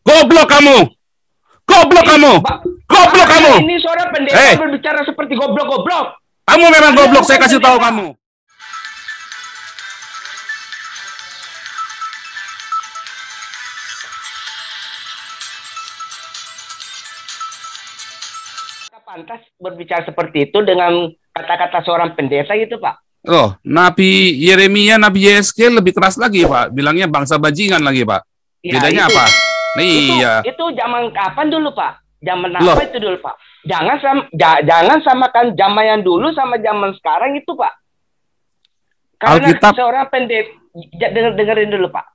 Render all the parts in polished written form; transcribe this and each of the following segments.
Goblok kamu! Goblok kamu! Goblok kamu! Ini suara pendeta berbicara seperti goblok-goblok. Kamu memang goblok, saya kasih tahu kamu. Pantas berbicara seperti itu dengan kata-kata seorang pendeta gitu, Pak? Oh, Nabi Yeremia, Nabi Yeskel lebih keras lagi, Pak. Bilangnya bangsa bajingan lagi, Pak. Ya, bedanya apa? Iya. Itu zaman kapan dulu, Pak? Zaman apa itu dulu, Pak? Jangan samakan zaman yang dulu sama zaman sekarang itu, Pak. Karena Alkitab. Seorang pendeta, dengerin dulu, Pak.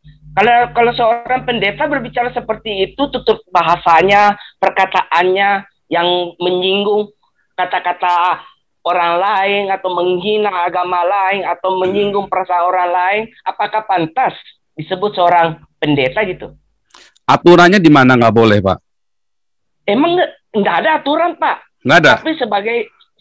Kalau seorang pendeta berbicara seperti itu, tutur bahasanya, perkataannya yang menyinggung kata-kata orang lain atau menghina agama lain atau menyinggung perasaan orang lain, apakah pantas disebut seorang pendeta gitu? Aturannya di mana nggak boleh, Pak? Emang nggak ada aturan, Pak. Nggak ada. Tapi sebagai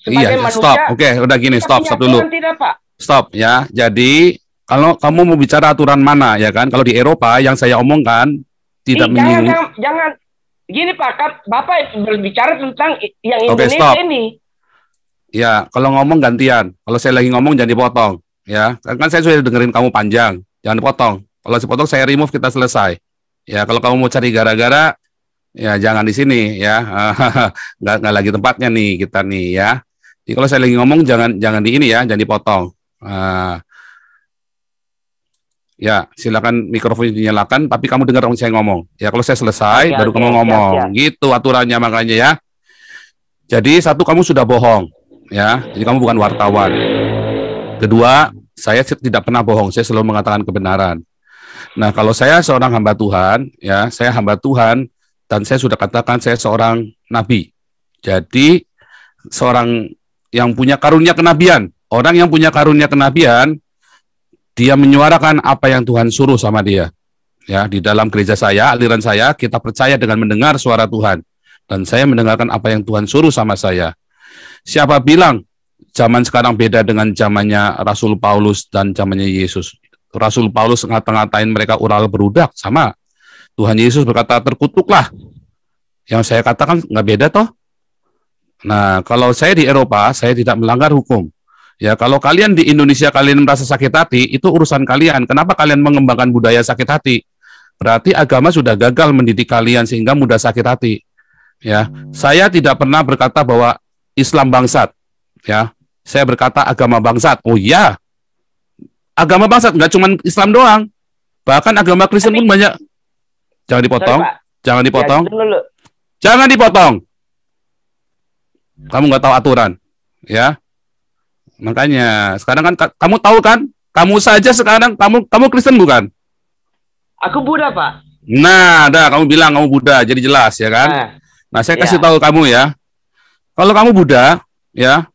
manusia. Stop. Oke, udah gini, stop dulu. Tidak, Pak. Stop ya. Jadi kalau kamu mau bicara aturan mana, ya kan? Kalau di Eropa yang saya omongkan tidak menyinggung. Jangan. Gini, Pak, Bapak berbicara tentang yang Indonesia ini. Ya, kalau ngomong gantian. Kalau saya lagi ngomong jangan dipotong. Ya, kan saya sudah dengerin kamu panjang. Jangan dipotong. Kalau dipotong saya remove, kita selesai. Ya, kalau kamu mau cari gara-gara, ya jangan di sini ya. nggak lagi tempatnya nih kita nih ya. Jadi kalau saya lagi ngomong jangan di ini ya, jangan dipotong. Ya, silakan mikrofon dinyalakan, tapi kamu dengar saya ngomong. Ya, kalau saya selesai, baru kamu ngomong. Gitu aturannya makanya ya. Jadi satu, kamu sudah bohong, ya. Jadi kamu bukan wartawan. Kedua, saya tidak pernah bohong. Saya selalu mengatakan kebenaran. Nah, kalau saya seorang hamba Tuhan, ya, saya hamba Tuhan, dan saya sudah katakan saya seorang nabi. Jadi seorang yang punya karunia kenabian, orang yang punya karunia kenabian, dia menyuarakan apa yang Tuhan suruh sama dia. Ya, di dalam gereja saya, aliran saya, kita percaya dengan mendengar suara Tuhan. Dan saya mendengarkan apa yang Tuhan suruh sama saya. Siapa bilang zaman sekarang beda dengan zamannya Rasul Paulus dan zamannya Yesus? Rasul Paulus ngata-ngatain mereka ural berudak, sama. Tuhan Yesus berkata, terkutuklah. Yang saya katakan nggak beda toh. Nah, kalau saya di Eropa, saya tidak melanggar hukum. Ya, kalau kalian di Indonesia kalian merasa sakit hati, itu urusan kalian. Kenapa kalian mengembangkan budaya sakit hati? Berarti agama sudah gagal mendidik kalian sehingga mudah sakit hati. Ya, saya tidak pernah berkata bahwa Islam bangsat. Ya, saya berkata agama bangsat. Oh iya, agama bangsat nggak cuma Islam doang. Bahkan agama Kristen pun banyak. Jangan dipotong. Jangan dipotong. Jangan dipotong. Kamu nggak tahu aturan. Ya. Makanya sekarang kan kamu tahu kan, kamu saja sekarang kamu Kristen bukan? Aku Buddha, Pak. Nah, kamu bilang kamu Buddha, jadi jelas ya kan? Nah, saya kasih tahu kamu ya. Kalau kamu Buddha, ya,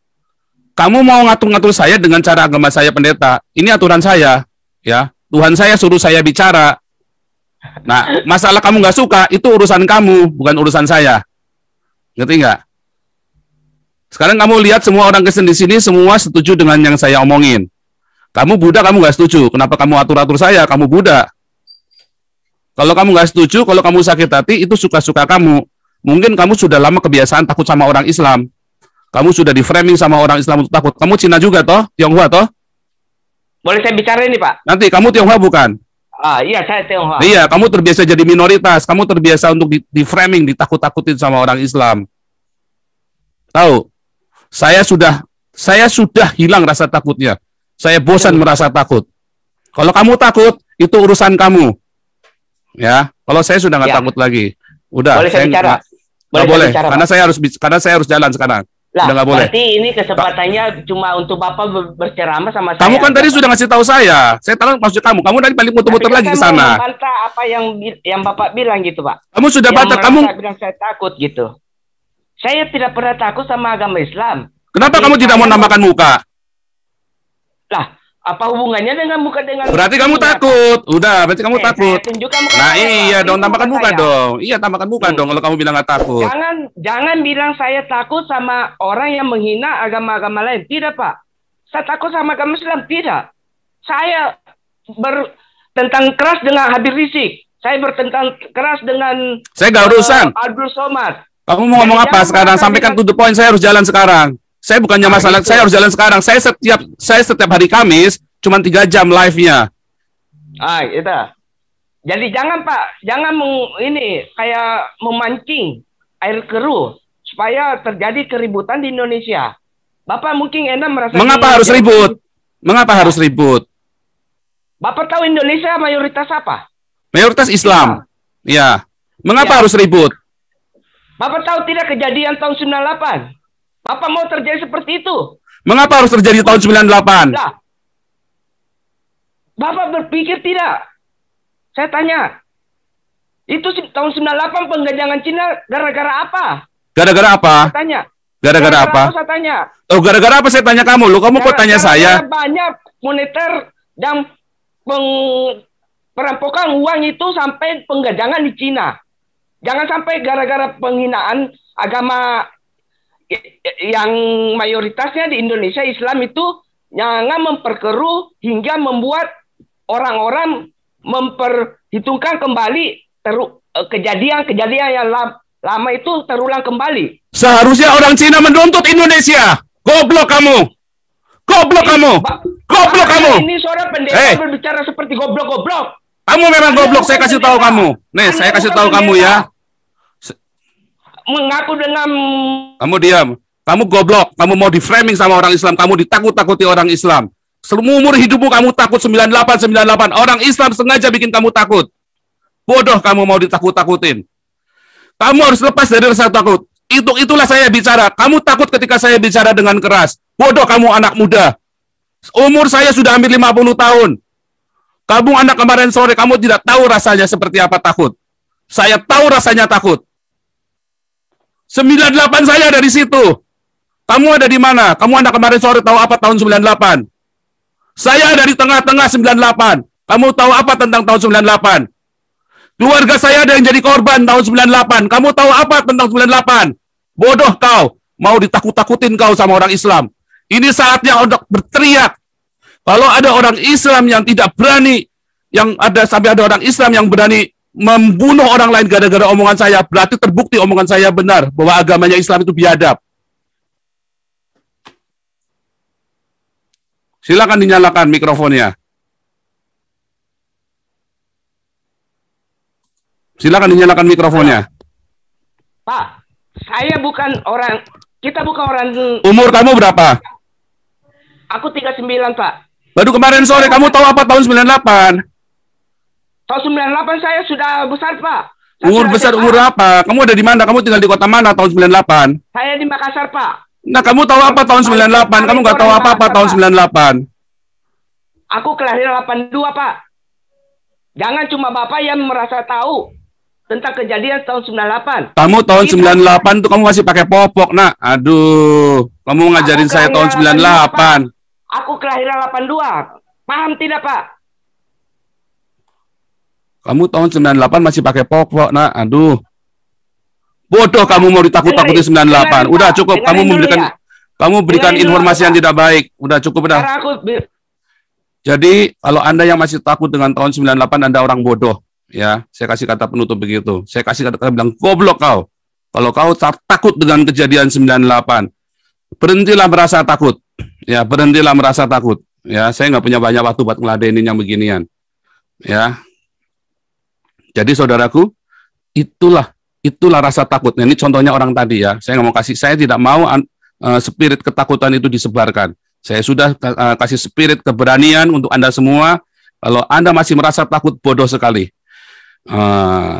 kamu mau ngatur-ngatur saya dengan cara agama saya pendeta. Ini aturan saya, ya. Tuhan saya suruh saya bicara. Nah, masalah kamu nggak suka itu urusan kamu, bukan urusan saya. Ngerti nggak? Sekarang kamu lihat semua orang Kristen di sini semua setuju dengan yang saya omongin. Kamu Buddha, kamu nggak setuju. Kenapa kamu atur-atur saya? Kamu Buddha. Kalau kamu nggak setuju, kalau kamu sakit hati, itu suka-suka kamu. Mungkin kamu sudah lama kebiasaan takut sama orang Islam. Kamu sudah di-framing sama orang Islam untuk takut. Kamu Cina juga toh? Tionghoa toh? Boleh saya bicara ini, Pak? Nanti, kamu Tionghoa bukan? Iya, saya Tionghoa. Iya, kamu terbiasa jadi minoritas. Kamu terbiasa untuk di-framing, ditakut-takutin sama orang Islam. Tahu? Saya sudah hilang rasa takutnya. Saya bosan merasa takut. Kalau kamu takut, itu urusan kamu. Ya, kalau saya sudah nggak takut lagi. Udah, boleh saya bicara? Nggak boleh, bicara, karena saya harus jalan sekarang. Lah, udah nggak boleh. Berarti ini kesempatannya cuma untuk Bapak berceramah sama saya. Kamu kan tadi sudah ngasih tahu saya. Saya tahu maksud kamu. Kamu tadi balik muter-muter lagi ke sana. Membantah apa yang Bapak bilang gitu, Pak. Kamu sudah bantah, kamu bilang saya takut gitu. Saya tidak pernah takut sama agama Islam. Kenapa kamu tidak mau nampakkan muka? Lah, apa hubungannya dengan muka dengan... Berarti kamu takut. Udah, berarti kamu takut. Nah, iya dong, tampakkan muka dong. Iya, tampakkan muka dong kalau kamu bilang nggak takut. Jangan bilang saya takut sama orang yang menghina agama-agama lain. Tidak, Pak. Saya takut sama agama Islam. Tidak. Saya tentang keras dengan Habib Rizik. Saya bertentang keras dengan Saya nggak urusan. Abdul Somad. Kamu mau ngomong apa sekarang? Sampaikan to the point. Saya harus jalan sekarang. Saya bukannya masalah. Itu. Saya harus jalan sekarang. Saya setiap hari Kamis cuma 3 jam live-nya. Itu. Jadi jangan Pak, jangan ini kayak memancing air keruh supaya terjadi keributan di Indonesia. Bapak mungkin enak merasa. Mengapa harus ribut? Mengapa harus ribut? Bapak tahu Indonesia mayoritas apa? Mayoritas Islam. Ya. Mengapa harus ribut? Bapak tahu tidak kejadian tahun 98? Bapak mau terjadi seperti itu? Mengapa harus terjadi tahun 98? Nah, Bapak berpikir tidak? Saya tanya. Itu tahun 98 penjajahan Cina gara-gara apa? Gara-gara apa? Saya tanya. Gara-gara apa? Saya tanya. Oh, gara-gara apa saya tanya kamu? Lu kamu kok tanya saya? Banyak moneter dan perampokan uang itu sampai penjajahan di Cina. Jangan sampai gara-gara penghinaan agama yang mayoritasnya di Indonesia Islam itu jangan memperkeruh hingga membuat orang-orang memperhitungkan kembali kejadian-kejadian yang lama itu terulang kembali. Seharusnya orang Cina menuntut Indonesia. Goblok kamu. Goblok kamu. Goblok kamu. Ini suara pendeta berbicara seperti goblok-goblok. Kamu memang goblok, saya kasih tahu kamu. Nih, saya kasih tahu kamu ya. Mengaku dengan... Kamu diam. Kamu goblok. Kamu mau di-framing sama orang Islam. Kamu ditakut-takuti orang Islam. Seumur hidupmu kamu takut 98. Orang Islam sengaja bikin kamu takut. Bodoh kamu mau ditakut-takutin. Kamu harus lepas dari rasa takut. Itulah saya bicara. Kamu takut ketika saya bicara dengan keras. Bodoh kamu anak muda. Umur saya sudah hampir 50 tahun. Kamu anak kemarin sore, kamu tidak tahu rasanya seperti apa takut. Saya tahu rasanya takut. 98 saya dari situ. Kamu ada di mana? Kamu anak kemarin sore tahu apa tahun 98? Saya ada di tengah-tengah 98. Kamu tahu apa tentang tahun 98? Keluarga saya ada yang jadi korban tahun 98. Kamu tahu apa tentang 98? Bodoh kau. Mau ditakut-takutin kau sama orang Islam. Ini saatnya untuk berteriak. Kalau ada orang Islam yang tidak berani, sampai ada orang Islam yang berani membunuh orang lain gara-gara omongan saya, berarti terbukti omongan saya benar, bahwa agamanya Islam itu biadab. Silakan dinyalakan mikrofonnya. Silakan dinyalakan mikrofonnya. Pak, saya bukan orang, kita bukan orang... Umur kamu berapa? Aku 39, Pak. Baru kemarin sore, kamu tahu apa tahun 98? Tahun 98 saya sudah besar, Pak. Umur besar, umur apa? Kamu ada di mana? Kamu tinggal di kota mana tahun 98? Saya di Makassar, Pak. Nah, kamu tahu apa tahun 98? Kamu nggak tahu apa-apa tahun 98? Aku kelahiran 82, Pak. Jangan cuma Bapak yang merasa tahu tentang kejadian tahun 98. Kamu tahun 98 tuh kamu masih pakai popok, nak. Aduh, kamu ngajarin saya tahun 98. Aku kelahiran 82. Paham tidak, Pak? Kamu tahun 98 masih pakai popok, nak. Aduh. Bodoh kamu mau ditakut-takuti 98. Udah cukup, kamu berikan informasi yang tidak baik. Udah cukup dah. Jadi, kalau Anda yang masih takut dengan tahun 98, Anda orang bodoh. Ya, saya kasih kata penutup begitu. Saya kasih kata bilang, goblok kau. Kalau kau takut dengan kejadian 98, berhentilah merasa takut. Ya, berhentilah merasa takut. Ya, saya nggak punya banyak waktu buat ngeladenin yang beginian. Ya. Jadi, saudaraku, itulah rasa takut. Nah, ini contohnya orang tadi ya. Saya nggak mau kasih, saya tidak mau spirit ketakutan itu disebarkan. Saya sudah kasih spirit keberanian untuk Anda semua. Kalau Anda masih merasa takut, bodoh sekali.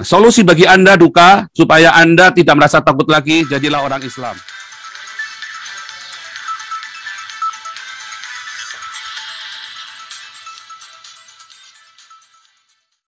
Solusi bagi Anda duka, supaya Anda tidak merasa takut lagi, jadilah orang Islam.